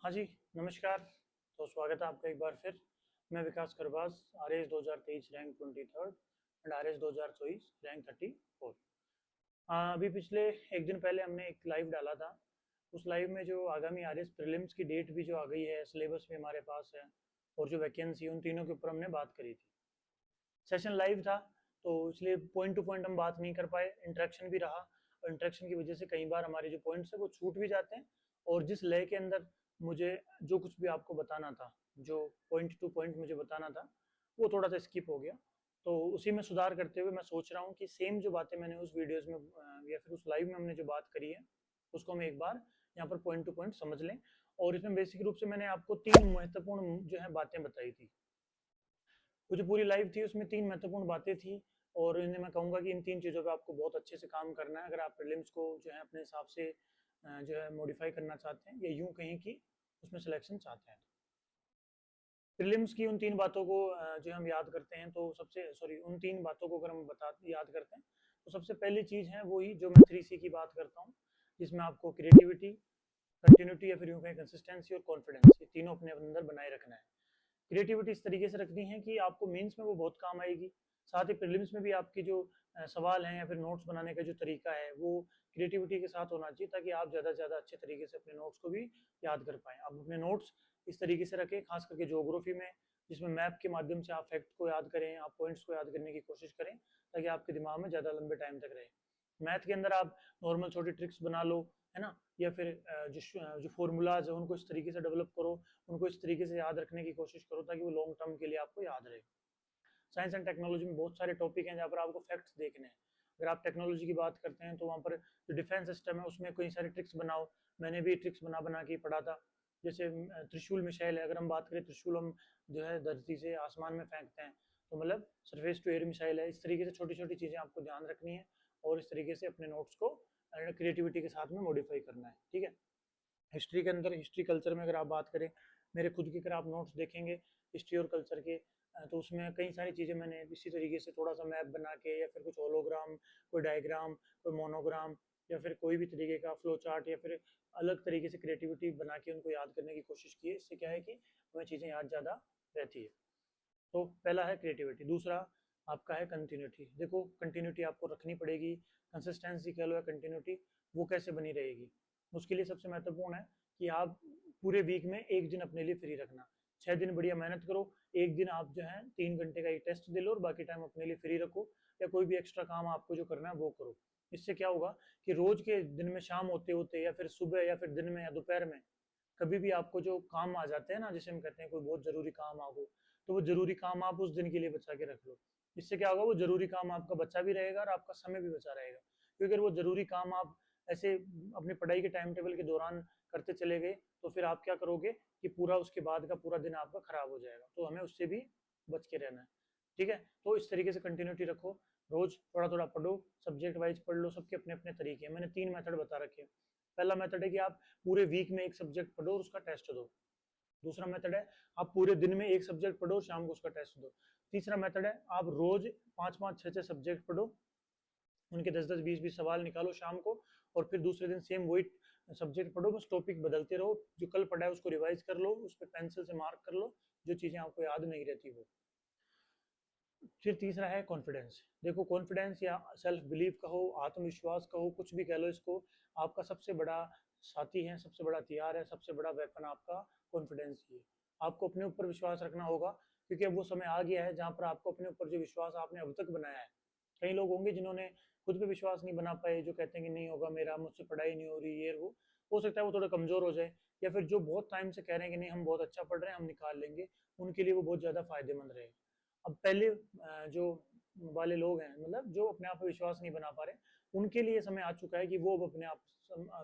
हाँ जी, नमस्कार। तो स्वागत है आपका एक बार फिर। मैं विकास करबाज, RAS 2023 rank 23rd and RAS 2024 rank 34। अभी पिछले एक दिन पहले हमने एक लाइव डाला था। उस लाइव में जो आगामी आरएएस प्रीलिम्स की डेट भी जो आ गई है, सिलेबस भी हमारे पास है और जो वैकेंसी उन तीनों के ऊपर हमने बात करी थी। सेशन लाइव था तो इसलिए पॉइंट टू पॉइंट हम बात नहीं कर पाए, इंटरेक्शन भी रहा और इंटरेक्शन की वजह से कई बार हमारे जो पॉइंट्स है वो छूट भी जाते हैं और जिस लय के अंदर मुझे जो कुछ भी आपको बताना था, जो पॉइंट टू पॉइंट मुझे बताना था, वो थोड़ा सा स्किप हो गया। तो उसी में सुधार करते हुए मैं सोच रहा हूँ कि सेम जो बातें मैंने उस वीडियोस में या फिर उस लाइव में हमने जो बात करी है उसको हम एक बार यहाँ पर पॉइंट टू पॉइंट समझ लें। और इसमें बेसिक रूप से मैंने आपको तीन महत्वपूर्ण जो है बातें बताई थी। वो जो पूरी लाइव थी उसमें तीन महत्वपूर्ण बातें थी और इन्हें मैं कहूँगा कि इन तीन चीज़ों पे आपको बहुत अच्छे से काम करना है अगर आप प्रीलिम्स को जो है अपने हिसाब से जो है मॉडिफाई करना चाहते हैं या यूं कहीं कि उसमें सिलेक्शन चाहते हैं। प्रीलिम्स की उन तीन बातों को जो हम याद करते हैं तो सबसे उन तीन बातों को अगर हम याद करते हैं तो सबसे पहली चीज़ है वही जो मैं 3C की बात करता हूँ, जिसमें आपको क्रिएटिविटी, कंटिन्यूटी या फिर यूं कहें कंसिस्टेंसी और कॉन्फिडेंस, ये तीनों अपने अंदर बनाए रखना है। क्रिएटिविटी इस तरीके से रखनी है कि आपको मेंस में वो बहुत काम आएगी, साथ ही प्रीलिम्स में भी आपके जो सवाल हैं या फिर नोट्स बनाने का जो तरीका है वो क्रिएटिविटी के साथ होना चाहिए ताकि आप ज़्यादा से ज़्यादा अच्छे तरीके से अपने नोट्स को भी याद कर पाएँ। आप अपने नोट्स इस तरीके से रखें, खास करके ज्योग्राफी में, जिसमें मैप के माध्यम से आप फैक्ट को याद करें, आप पॉइंट्स को याद करने की कोशिश करें ताकि आपके दिमाग में ज़्यादा लंबे टाइम तक रहे। मैथ के अंदर आप नॉर्मल छोटी ट्रिक्स बना लो, है ना, या फिर जो फॉर्मूलाज है उनको इस तरीके से डेवलप करो, उनको इस तरीके से याद रखने की कोशिश करो ताकि वो लॉन्ग टर्म के लिए आपको याद रहे। साइंस एंड टेक्नोलॉजी में बहुत सारे टॉपिक हैं जहाँ पर आपको फैक्ट्स देखने हैं। अगर आप टेक्नोलॉजी की बात करते हैं तो वहाँ पर जो डिफेंस सिस्टम है उसमें कई सारे ट्रिक्स बनाओ। मैंने भी ट्रिक्स बना बना के पढ़ा था। जैसे त्रिशूल मिसाइल है, अगर हम बात करें त्रिशूल हम जो है धरती से आसमान में फेंकते हैं, तो मतलब सरफेस टू एयर मिसाइल है। इस तरीके से छोटी छोटी चीज़ें आपको ध्यान रखनी है और इस तरीके से अपने नोट्स को क्रिएटिविटी के साथ में मॉडिफाई करना है। ठीक है। हिस्ट्री के अंदर, हिस्ट्री कल्चर में अगर आप बात करें, मेरे खुद के अगर आप नोट्स देखेंगे हिस्ट्री और कल्चर के, तो उसमें कई सारी चीज़ें मैंने इसी तरीके से थोड़ा सा मैप बना के या फिर कुछ होलोग्राम, कोई डायग्राम, कोई मोनोग्राम या फिर कोई भी तरीके का फ्लो चार्ट या फिर अलग तरीके से क्रिएटिविटी बना के उनको याद करने की कोशिश की है। इससे क्या है कि हमें चीज़ें याद ज़्यादा रहती है। तो पहला है क्रिएटिविटी। दूसरा आपका है कंटिन्यूटी। देखो कंटिन्यूटी आपको रखनी पड़ेगी, कंसिस्टेंसी कह लो या कंटिन्यूटी, वो कैसे बनी रहेगी। उसके लिए सबसे महत्वपूर्ण है कि आप पूरे वीक में एक दिन अपने लिए फ्री रखना। 6 दिन बढ़िया मेहनत करो, एक दिन आप जो है 3 घंटे का एक टेस्ट दे लो और बाकी टाइम अपने लिए फ्री रखो या कोई भी एक्स्ट्रा काम आपको जो करना है वो करो। इससे क्या होगा कि रोज के दिन में शाम होते होते या फिर सुबह या फिर दिन में या दोपहर में कभी भी आपको जो काम आ जाते हैं ना, जिसे हम कहते हैं कोई बहुत जरूरी काम आ गो, तो वो जरूरी काम आप उस दिन के लिए बचा के रख लो। इससे क्या होगा, वो जरूरी काम आपका बचा भी रहेगा और आपका समय भी बचा रहेगा। क्योंकि अगर वो जरूरी काम आप ऐसे अपनी पढ़ाई के टाइम टेबल के दौरान करते चले गए तो फिर आप क्या करोगे कि पूरा उसके बाद का पूरा दिन आपका खराब हो जाएगा। तो हमें उससे भी बच के रहना है। ठीक है। तो इस तरीके से कंटिन्यूटी रखो, रोज थोड़ा थोड़ा पढ़ो, सब्जेक्ट वाइज पढ़ लो, सबके अपने अपने तरीके हैं। मैंने 3 मेथड बता रखे हैं। पहला मेथड है कि आप पूरे वीक में एक सब्जेक्ट पढ़ो और उसका टेस्ट दो। दूसरा मेथड है आप पूरे दिन में एक सब्जेक्ट पढ़ो, शाम को उसका टेस्ट दो। तीसरा मेथड है आप रोज 5-5 6-6 सब्जेक्ट पढ़ो, उनके 10-10 20-20 सवाल निकालो शाम को, और फिर दूसरे दिन सेम वही सब्जेक्ट पढ़ो, बस टॉपिक बदलते रहो। जो कल पढ़ा है उसको रिवाइज कर लो, उस पर पेंसिल से मार्क कर लो जो चीज़ें आपको याद नहीं रहती वो। फिर तीसरा है कॉन्फिडेंस। देखो कॉन्फिडेंस या सेल्फ बिलीव कहो, आत्मविश्वास कहो, कुछ भी कह लो इसको, आपका सबसे बड़ा साथी है, सबसे बड़ा हथियार है, सबसे बड़ा वेपन आपका कॉन्फिडेंस ही है। आपको अपने ऊपर विश्वास रखना होगा क्योंकि अब वो समय आ गया है जहाँ पर आपको अपने ऊपर जो विश्वास आपने अब तक बनाया है, कई लोग होंगे जिन्होंने खुद पे विश्वास नहीं बना पाए, जो कहते हैं कि नहीं होगा मेरा, मुझसे पढ़ाई नहीं हो रही, ये वो हो सकता है वो थोड़ा कमजोर हो जाए, या फिर जो बहुत टाइम से कह रहे हैं कि नहीं हम बहुत अच्छा पढ़ रहे हैं, हम निकाल लेंगे, उनके लिए वो बहुत ज़्यादा फायदेमंद रहेगा। अब पहले जो वाले लोग हैं, मतलब जो अपने आप पे विश्वास नहीं बना पा रहे, उनके लिए समय आ चुका है कि वो अब अपने आप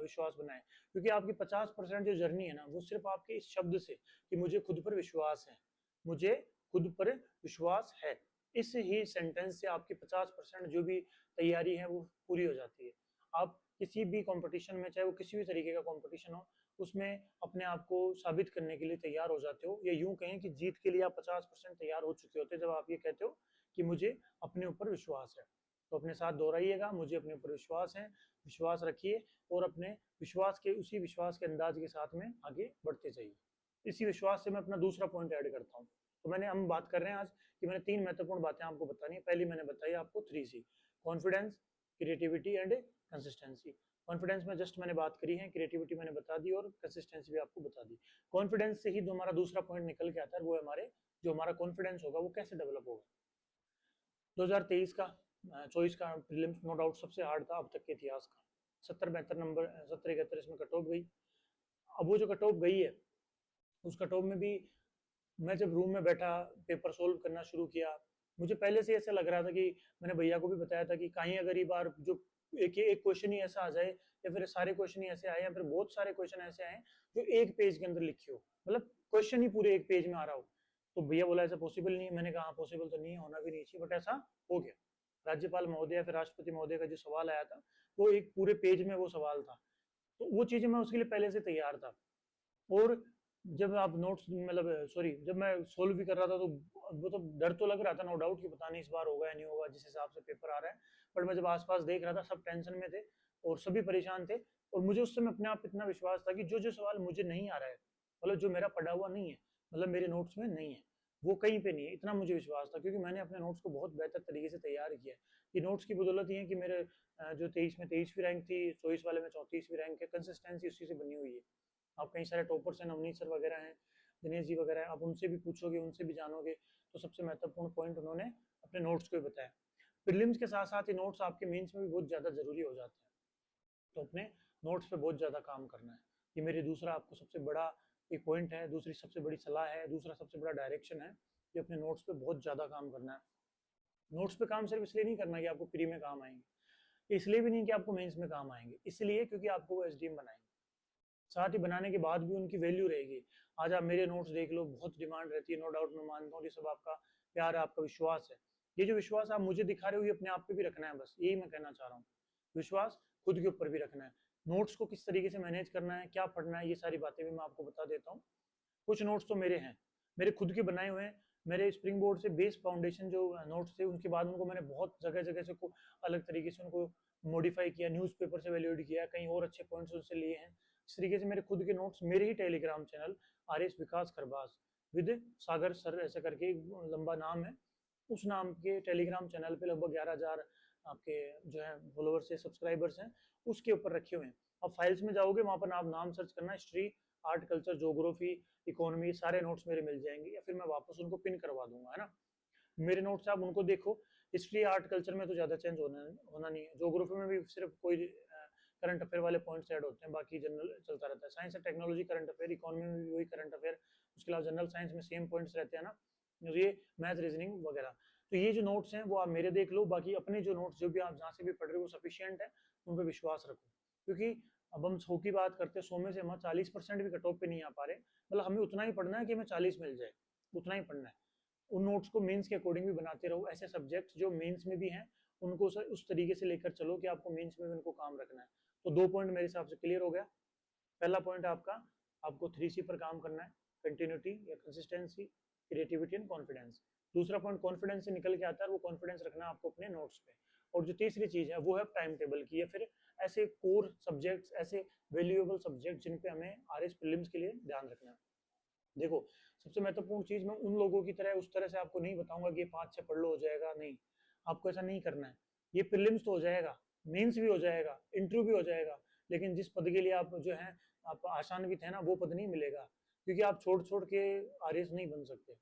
विश्वास बनाए। क्योंकि आपकी 50% जो जर्नी है ना, वो सिर्फ आपके इस शब्द से कि मुझे खुद पर विश्वास है, मुझे खुद पर विश्वास है, इस ही सेंटेंस से आपकी 50% जो भी तैयारी है वो पूरी हो जाती है। आप किसी भी कंपटीशन में, चाहे वो किसी भी तरीके का कंपटीशन हो, उसमें अपने आप को साबित करने के लिए तैयार हो जाते हो, या यूं कहें कि जीत के लिए आप 50% तैयार हो चुके होते हैं जब आप ये कहते हो कि मुझे अपने ऊपर विश्वास है। तो अपने साथ दोहराइएगा, मुझे अपने ऊपर विश्वास है, विश्वास रखिए और अपने विश्वास के उसी विश्वास के अंदाज के साथ में आगे बढ़ते जाइए। इसी विश्वास से मैं अपना दूसरा पॉइंट ऐड करता हूँ। तो मैंने हम बात कर रहे हैं आज कि मैंने 3 महत्वपूर्ण बातें आपको बतानी है। पहली मैंने बताई आपको 3C, confidence, creativity and consistency. Confidence में जस्ट मैंने बात करी है, क्रिएटिविटी मैंने बता दी और कंसिस्टेंसी भी आपको बता दी। कॉन्फिडेंस से ही जो हमारा दूसरा पॉइंट निकल के आता है वो हमारे जो हमारा कॉन्फिडेंस होगा वो कैसे डेवलप होगा। 2023 का 24 का प्रीलिम्स नो डाउट सबसे हार्ड था अब तक के इतिहास का। 70-72 नंबर 70-71 इसमें कट ऑफ गई। अब वो जो कट ऑफ गई है उस कट ऑफ में भी मैं जब रूम में बैठा पेपर सोल्व करना शुरू किया, मुझे पहले से ऐसा लग रहा था कि मैंने भैया को भी बताया था कि कहीं अगर ये बार जो एक क्वेश्चन ही ऐसा आ जाए या फिर सारे क्वेश्चन ही ऐसे आए या फिर बहुत सारे क्वेश्चन ऐसे आए जो एक पेज के अंदर लिखे हो, मतलब क्वेश्चन ही पूरे एक पेज में आ रहा हो, तो भैया बोला ऐसा पॉसिबल नहीं है। मैंने कहा पॉसिबल तो नहीं है, होना भी नहीं चाहिए, बट ऐसा हो गया। राज्यपाल महोदय या फिर राष्ट्रपति महोदय का जो सवाल आया था वो एक पूरे पेज में वो सवाल था, तो वो चीजें मैं उसके लिए पहले से तैयार था। और जब आप नोट्स मतलब सॉरी जब मैं सोल्व भी कर रहा था तो वो तो डर तो लग रहा था नो डाउट कि पता नहीं इस बार होगा या नहीं होगा जिस हिसाब से पेपर आ रहा है, बट मैं जब आसपास देख रहा था सब टेंशन में थे और सभी परेशान थे, और मुझे उस समय अपने आप इतना विश्वास था कि जो जो सवाल मुझे नहीं आ रहा है, मतलब जो मेरा पढ़ा हुआ नहीं है, मतलब मेरे नोट्स में नहीं है, वो कहीं पे नहीं है, इतना मुझे विश्वास था क्योंकि मैंने अपने नोट्स को बहुत बेहतर तरीके से तैयार किया है। ये नोट्स की बदौलत ही है कि मेरे जो 23 में 23वीं रैंक थी, 24 वाले में 34वीं रैंक है, कंसिस्टेंसी उसी से बनी हुई है। आप कई सारे टॉपर्स हैं, नवनीत सर वगैरह हैं, दिनेश जी वगैरह हैं, आप उनसे भी पूछोगे उनसे भी जानोगे, तो सबसे महत्वपूर्ण पॉइंट उन्होंने अपने नोट्स को ही बताया। प्रीलिम्स के साथ साथ ही नोट्स आपके मेंस में भी बहुत ज़्यादा जरूरी हो जाते हैं, तो अपने नोट्स पे बहुत ज़्यादा काम करना है। ये मेरी दूसरा आपको सबसे बड़ा एक पॉइंट है, दूसरी सबसे बड़ी सलाह है, दूसरा सबसे बड़ा डायरेक्शन है कि अपने नोट्स पे बहुत ज़्यादा काम करना है। नोट्स पे काम सिर्फ इसलिए नहीं करना कि आपको प्री में काम आएंगे, इसलिए भी नहीं कि आपको मेंस में काम आएंगे, इसलिए क्योंकि आपको वो एसडीएम बनाएंगे, साथ ही बनाने के बाद भी उनकी वैल्यू रहेगी। आज आप मेरे नोट्स देख लो, बहुत डिमांड रहती है, नो डाउट मैं मानता हूँ, ये सब आपका प्यार है, आपका विश्वास है। ये जो विश्वास आप मुझे दिखा रहे हो ये अपने आप पे भी रखना है, बस यही मैं कहना चाह रहा हूँ। विश्वास खुद के ऊपर भी रखना है। नोट्स को किस तरीके से मैनेज करना है, क्या पढ़ना है, ये सारी बातें भी मैं आपको बता देता हूँ। कुछ नोट्स तो मेरे हैं, मेरे खुद के बनाए हुए हैं। मेरे स्प्रिंग बोर्ड से बेस फाउंडेशन जो नोट्स थे उनके बाद उनको मैंने बहुत जगह जगह से अलग तरीके से उनको मॉडिफाई किया, न्यूज़पेपर से वैल्यूएट किया, कहीं और अच्छे पॉइंट्स उनसे लिए हैं। इस तरीके से मेरे खुद के नोट्स मेरे ही Telegram channel RS. Vikas Kharbas with Sagar sir ऐसे करके लंबा नाम है, उस नाम के टेलीग्राम चैनल पे लगभग 11,000 आपके जो है फॉलोअर्स है, सब्सक्राइबर्स हैं, उसके ऊपर रखे हुए हैं। अब फाइल्स में जाओगे वहाँ पर आप नाम सर्च करना, history, art, culture, geography, economy, सारे नोट्स मेरे मिल जाएंगे, या फिर मैं वापस उनको पिन करवा दूंगा, है ना। मेरे नोट्स आप उनको देखो। हिस्ट्री, आर्ट, कल्चर में तो ज़्यादा चेंज होना नहीं है, ज्योग्राफी में भी सिर्फ कोई करंट अफेयर वाले पॉइंट्स ऐड होते हैं, बाकी जनरल चलता रहता है। Science and technology current affair, economy में भी वही करंट अफेयर, उसके अलावा जनरल साइंस में सेम पॉइंट्स रहते हैं ना, ये मैथ, रीजनिंग वगैरह। तो ये जो नोट्स हैं वो आप मेरे देख लो, बाकी अपने जो नोट्स जो भी आप जहाँ से भी पढ़ रहे हो वो सफिशियंट है, उन पर विश्वास रखो। क्योंकि अब हम 100 की बात करते हैं, 100 में से हम 40% भी कट ऑफ पे नहीं आ पा रहे, मतलब हमें उतना ही पढ़ना है कि हमें 40 मिल जाए, उतना ही पढ़ना है। उन नोट्स को मेंस के अकॉर्डिंग भी बनाते रहो। ऐसे सब्जेक्ट्स जो मेंस में भी हैं उनको उस तरीके से लेकर चलो कि आपको मेंस में भी उनको काम रखना है। तो 2 पॉइंट मेरे हिसाब से क्लियर हो गया। पहला पॉइंट आपका, आपको 3C पर काम करना है, कंटिन्यूटी या कंसिस्टेंसी, क्रिएटिविटी एंड कॉन्फिडेंस। दूसरा पॉइंट कॉन्फिडेंस से निकल के आता है, वो कॉन्फिडेंस रखना आपको अपने नोट्स पे। और जो तीसरी चीज है वो है टाइम टेबल की, या फिर ऐसे कोर सब्जेक्ट्स, ऐसे वैल्यूएबल सब्जेक्ट जिन पे हमें आरएस प्रीलिम्स के लिए ध्यान रखना है। देखो सबसे महत्वपूर्ण चीज, मैं उन लोगों की तरह उस तरह से आपको नहीं बताऊंगा कि 5-6 पढ़ लो हो जाएगा, नहीं, आपको ऐसा नहीं करना है। ये प्रीलिम्स तो हो जाएगा, मेंस भी हो जाएगा, इंटरव्यू भी हो जाएगा, लेकिन जिस पद के लिए आप जो है आप आशान्वित है ना, वो पद नहीं मिलेगा, क्योंकि आप छोड़ छोड़ के आरएस नहीं बन सकते।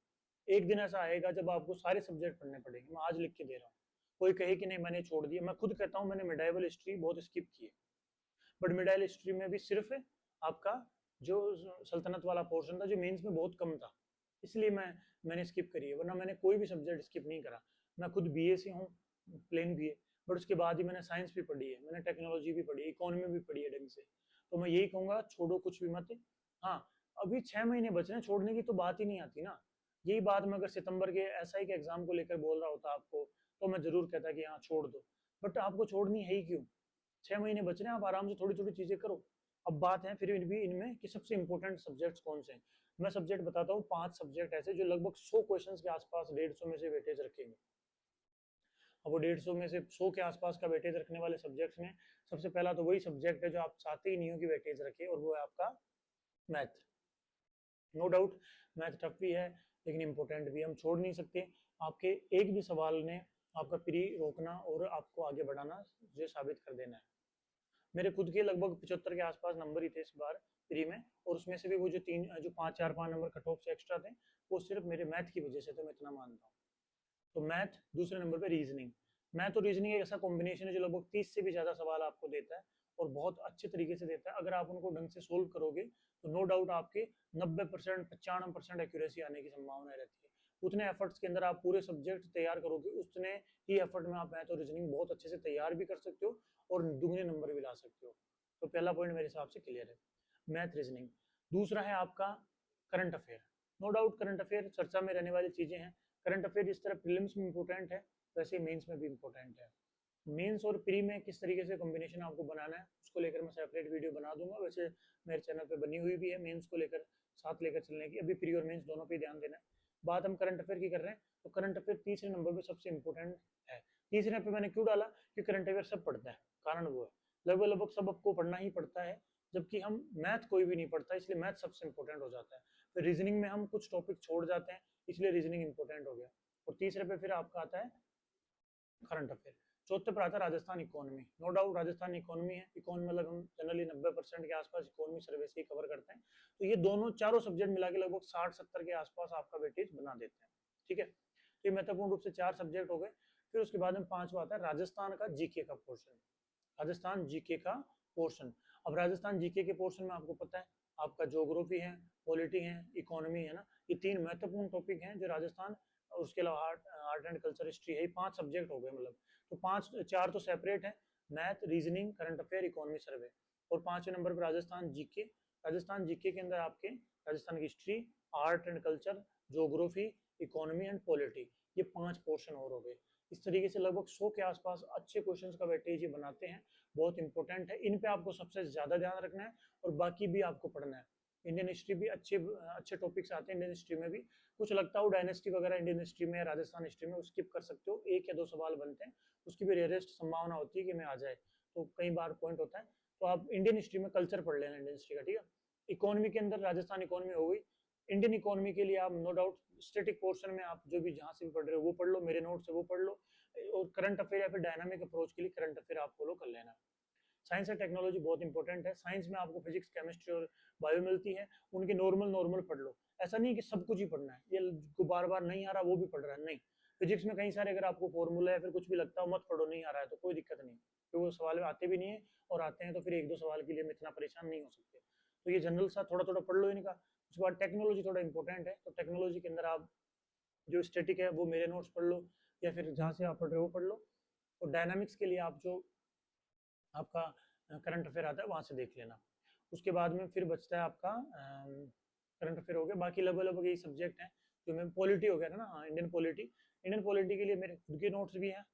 एक दिन ऐसा आएगा जब आपको सारे सब्जेक्ट पढ़ने पड़ेंगे, मैं आज लिख के दे रहा हूँ। कोई कहे कि नहीं मैंने छोड़ दिया, मैं खुद कहता हूँ मैंने मिडाइवल हिस्ट्री बहुत स्किप की है, बट मिडाइवल हिस्ट्री में भी सिर्फ आपका जो सल्तनत वाला पोर्शन था जो मेंस में बहुत कम था, इसलिए मैंने स्किप करी है, वरना मैंने कोई भी सब्जेक्ट स्किप नहीं करा। मैं खुद बीए से हूँ, प्लेन बीए, बट उसके बाद ही मैंने साइंस भी पढ़ी है, मैंने टेक्नोलॉजी भी पढ़ी है, इकोनॉमी भी पढ़ी है ढंग से। तो मैं यही कहूँगा छोड़ो कुछ भी मत। हाँ, अभी 6 महीने बचे हैं, छोड़ने की तो बात ही नहीं आती ना। यही बात मैं अगर सितंबर के एसआई के एग्जाम को लेकर बोल रहा होता आपको, तो मैं जरूर कहता कि हाँ छोड़ दो, बट आपको छोड़नी है ही क्यों। 6 महीने बच रहे हैं, आप आराम से थोड़ी थोड़ी चीजें करो। अब बात है फिर भी इनमें कि सबसे इंपॉर्टेंट सब्जेक्ट्स कौन से हैं। मैं सब्जेक्ट बताता हूँ, 5 सब्जेक्ट ऐसे जो लगभग 100 क्वेश्चन के आसपास 150 में से वेटेज रखेंगे। अब वो 150 में से 100 के आसपास का वेटेज रखने वाले सब्जेक्ट्स में सबसे पहला तो वही सब्जेक्ट है जो आप चाहते ही नहीं हो कि वेटेज रखे, और वो है आपका math. No doubt math tough भी है लेकिन इंपॉर्टेंट भी, हम छोड़ नहीं सकते। आपके एक भी सवाल ने आपका प्री रोकना और आपको आगे बढ़ाना ये साबित कर देना है। मेरे खुद के लगभग 75 के आसपास नंबर ही थे इस बार प्री में, और उसमें से भी वो जो 5 4 5 नंबर कट ऑफ से एक्स्ट्रा थे वो सिर्फ मेरे मैथ की वजह से थे, मैं इतना मानता हूँ। तो मैथ, दूसरे नंबर पे रीजनिंग। मैथ और रीजनिंग एक ऐसा कॉम्बिनेशन है जो लगभग 30 से भी ज़्यादा सवाल आपको देता है और बहुत अच्छे तरीके से देता है। अगर आप उनको ढंग से सोल्व करोगे तो नो डाउट आपके 90% 95% एक्यूरेसी आने की संभावना रहती है। उतने एफर्ट्स के अंदर आप पूरे सब्जेक्ट तैयार करोगे, उतने ही एफर्ट में आप मैथ और रीजनिंग बहुत अच्छे से तैयार भी कर सकते हो और दुगने नंबर भी ला सकते हो। तो पहला पॉइंट मेरे हिसाब से क्लियर है, मैथ रीजनिंग। दूसरा है आपका current affair. No doubt current affair चर्चा में रहने वाली चीज़ें हैं। करंट अफेयर जिस तरह प्रीलिम्स में इंपॉर्टेंट है वैसे मेंस में भी इंपॉर्टेंट है। मेंस और प्री में किस तरीके से कॉम्बिनेशन आपको बनाना है उसको लेकर मैं सेपरेट वीडियो बना दूंगा, वैसे मेरे चैनल पे बनी हुई भी है मेंस को लेकर, साथ लेकर चलने की। अभी प्री और मेंस दोनों पे ध्यान देना है। बात हम करंट अफेयर की कर रहे हैं तो करंट अफेयर तीसरे नंबर पे सबसे इंपॉर्टेंट है। तीसरे पे मैंने क्यों डाला कि करंट अफेयर सब पढ़ता है, कारण वो है लगभग लगभग सब आपको पढ़ना ही पड़ता है, जबकि हम मैथ कोई भी नहीं पढ़ता, इसलिए मैथ सबसे इंपॉर्टेंट हो जाता है। फिर रीजनिंग में हम कुछ टॉपिक छोड़ जाते हैं इसलिए रीजनिंग इंपॉर्टेंट हो गया। और तीसरे पे फिर आपका आता है करंट अफेयर। चौथे पर आता है Rajasthan economy. No doubt Rajasthan economy है, इकोनॉमी मतलब हम जनरली 90% के आसपास इकोनॉमी सर्वे से ही कवर करते हैं। तो ये दोनों चारों सब्जेक्ट मिला के लगभग 60 70 के आसपास आपका वेटेज बना देते हैं। ठीक है, तो ये महत्वपूर्ण रूप से 4 सब्जेक्ट हो गए। फिर उसके बाद में पांचवा आता है राजस्थान का जीके का पोर्शन। राजस्थान जीके का पोर्शन। अब राजस्थान जीके के पोर्शन में आपको पता है आपका ज्योग्राफी है, पॉलिटी है, इकोनॉमी है ना, ये 3 महत्वपूर्ण टॉपिक हैं जो राजस्थान, और उसके अलावा आर्ट एंड कल्चर हिस्ट्री है, 5 सब्जेक्ट हो गए मतलब। तो 4 तो सेपरेट है, math, reasoning, current affair, economy survey. और 5वें नंबर पर राजस्थान जीके। राजस्थान जीके के अंदर आपके राजस्थान की history, art and culture, geography, economy and polity, ये 5 पोर्शन और हो गए। इस तरीके से लगभग 100 के आसपास अच्छे क्वेश्चंस का वेटेज ये बनाते हैं, बहुत इंपॉर्टेंट है। इन पे आपको सबसे ज्यादा ध्यान रखना है और बाकी भी आपको पढ़ना है। इंडियन हिस्ट्री भी अच्छे अच्छे टॉपिक्स आते हैं इंडियन हिस्ट्री में भी। कुछ लगता हो डायनेस्टी वगैरह इंडियन हिस्ट्री में, राजस्थान हिस्ट्री में, स्किप कर सकते हो, 1 या 2 सवाल बनते हैं, उसकी भी रेयरेस्ट संभावना होती है कि मैं आ जाए, तो कई बार पॉइंट होता है। तो आप इंडियन हिस्ट्री में कल्चर पढ़ लेना इंडियन हिस्ट्री का, ठीक है। इकोनॉमी के अंदर राजस्थान इकोनॉमी हो गई। इंडियन इकोनॉमी के लिए आप नो डाउट स्टैटिक पोर्शन में आप जो भी जहां से भी पढ़ रहे हो वो पढ़ लो, मेरे नोट से वो पढ़ लो, और करंट अफेयर या फिर डायनामिक अप्रोच के लिए करंट अफेयर आप फॉलो कर लेना। साइंस एंड टेक्नोलॉजी बहुत इंपॉर्टेंट है। साइंस में आपको फिजिक्स, केमिस्ट्री और बायो मिलती है, उनके नॉर्मल नॉर्मल पढ़ लो। ऐसा नहीं कि सब कुछ ही पढ़ना है, ये को बार बार नहीं आ रहा वो भी पढ़ रहा है, नहीं। फिजिक्स में कई सारे अगर आपको फॉर्मूला या फिर कुछ भी लगता हो मत पढ़ो, नहीं आ रहा है तो कोई दिक्कत नहीं, क्योंकि वो सवाल आते भी नहीं है, और आते हैं तो फिर 1 2 सवाल के लिए हम इतना परेशान नहीं हो सकते। तो ये जनरल सा थोड़ा थोड़ा पढ़ लो इनका। उसके बाद टेक्नोलॉजी थोड़ा इंपॉर्टेंट है, तो टेक्नोलॉजी के अंदर आप जो स्टैटिक है वो मेरे नोट्स पढ़ लो या फिर जहाँ से आप पढ़ रहे हो वो पढ़ लो। और डायनामिक्स के लिए आप जो आपका करंट अफेयर आता है वहां से देख लेना। उसके बाद में फिर बचता है आपका करंट अफेयर हो गया, बाकी लगभग लगभग यही सब्जेक्ट है। जो मैं पॉलिटी हो गया था ना, हाँ इंडियन पॉलिटी। इंडियन पॉलिटी के लिए मेरे खुद के नोट्स भी हैं,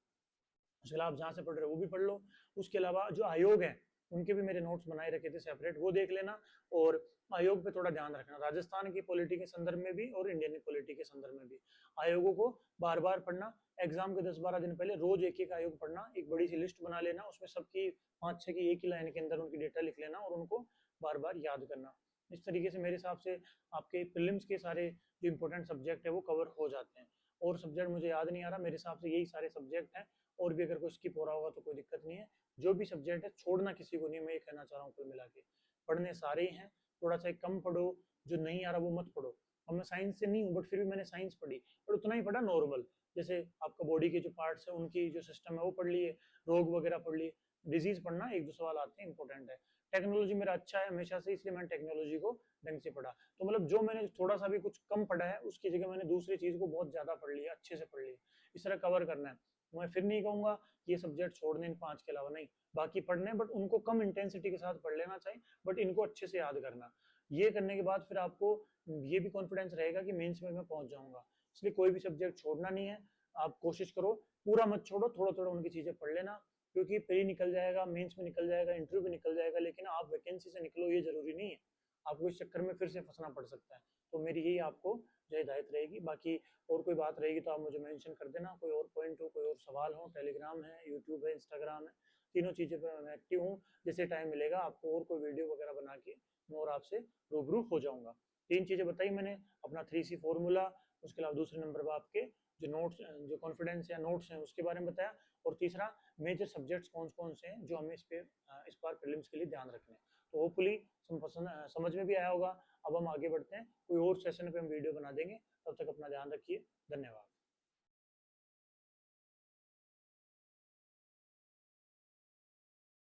उसके अलावा आप जहाँ से पढ़ रहे हो वो भी पढ़ लो। उसके अलावा जो आयोग है उनके भी मेरे नोट्स बनाए रखे थे सेपरेट, वो देख लेना। और आयोग पे थोड़ा ध्यान रखना, राजस्थान की पॉलिटी के संदर्भ में भी और इंडियन पॉलिटी के संदर्भ में भी आयोगों को बार बार पढ़ना। एग्जाम के 10 12 दिन पहले रोज एक एक आयोग पढ़ना, एक बड़ी सी लिस्ट बना लेना, उसमें सबकी 5 6 की एक ही लाइन के अंदर उनकी डेटा लिख लेना और उनको बार बार याद करना। इस तरीके से मेरे हिसाब से आपके प्रीलिम्स के सारे जो इंपॉर्टेंट सब्जेक्ट है वो कवर हो जाते हैं। और सब्जेक्ट मुझे याद नहीं आ रहा, मेरे हिसाब से यही सारे सब्जेक्ट हैं, और भी अगर कोई स्किप हो रहा होगा तो कोई दिक्कत नहीं है। जो भी सब्जेक्ट है छोड़ना किसी को नहीं, मैं ये कहना चाह रहा हूँ। कुल मिला के पढ़ने सारे ही हैं, थोड़ा सा कम पढ़ो, जो नहीं आ रहा वो मत पढ़ो। अब मैं साइंस से नहीं हूँ बट फिर भी मैंने साइंस पढ़ी, पर उतना ही पढ़ा नॉर्मल, जैसे आपका बॉडी के जो पार्ट्स है उनकी जो सिस्टम है वो पढ़ लिए, रोग वगैरह पढ़ लिए। डिजीज पढ़ना 1 2 सवाल आते हैं, इंपॉर्टेंट है। टेक्नोलॉजी मेरा अच्छा है हमेशा से, इसलिए मैंने टेक्नोलॉजी को ढंग से पढ़ा। तो मतलब जो मैंने थोड़ा सा भी कुछ कम पढ़ा है उसकी जगह मैंने दूसरी चीज को बहुत ज्यादा पढ़ लिया, अच्छे से पढ़ लिया। इस तरह कवर करना है। मैं फिर नहीं कहूंगा ये सब्जेक्ट छोड़ने इन 5 के अलावा, नहीं, बाकी पढ़ने, बट उनको कम इंटेंसिटी के साथ पढ़ लेना चाहिए, बट इनको अच्छे से याद करना। ये करने के बाद फिर आपको ये भी कॉन्फिडेंस रहेगा कि मेंस में मैं पहुंच जाऊंगा। इसलिए कोई भी सब्जेक्ट छोड़ना नहीं है, आप कोशिश करो, पूरा मत छोड़ो, थोड़ा थोड़ा उनकी चीजें पढ़ लेना, क्योंकि प्री निकल जाएगा, मेंस में निकल जाएगा, इंटरव्यू भी निकल जाएगा, लेकिन आप वैकेंसी से निकलो ये जरूरी नहीं है। आपको इस चक्कर में फिर से फंसना पड़ सकता है। तो मेरी यही आपको जो हिदायत रहेगी। बाकी और कोई बात रहेगी तो आप मुझे मेंशन कर देना, कोई और पॉइंट हो, कोई और सवाल हो। टेलीग्राम है, यूट्यूब है, इंस्टाग्राम है, तीनों चीज़ें पर मैं एक्टिव हूँ। जैसे टाइम मिलेगा आपको और कोई वीडियो वगैरह बना के मैं और आपसे रूबरू हो जाऊँगा। 3 चीज़ें बताई मैंने, अपना 3C फॉर्मूला, उसके अलावा दूसरे नंबर पर आपके जो नोट्स, जो कॉन्फिडेंस या नोट्स हैं उसके बारे में बताया, और तीसरा मेजर सब्जेक्ट्स कौन कौन से हैं जो हमें इस बार प्रीलिम्स के लिए ध्यान रखने हैं। तो होपफुली समझ में भी आया होगा। अब हम आगे बढ़ते हैं, कोई और सेशन पे हम वीडियो बना देंगे। तब तक अपना ध्यान रखिए। धन्यवाद।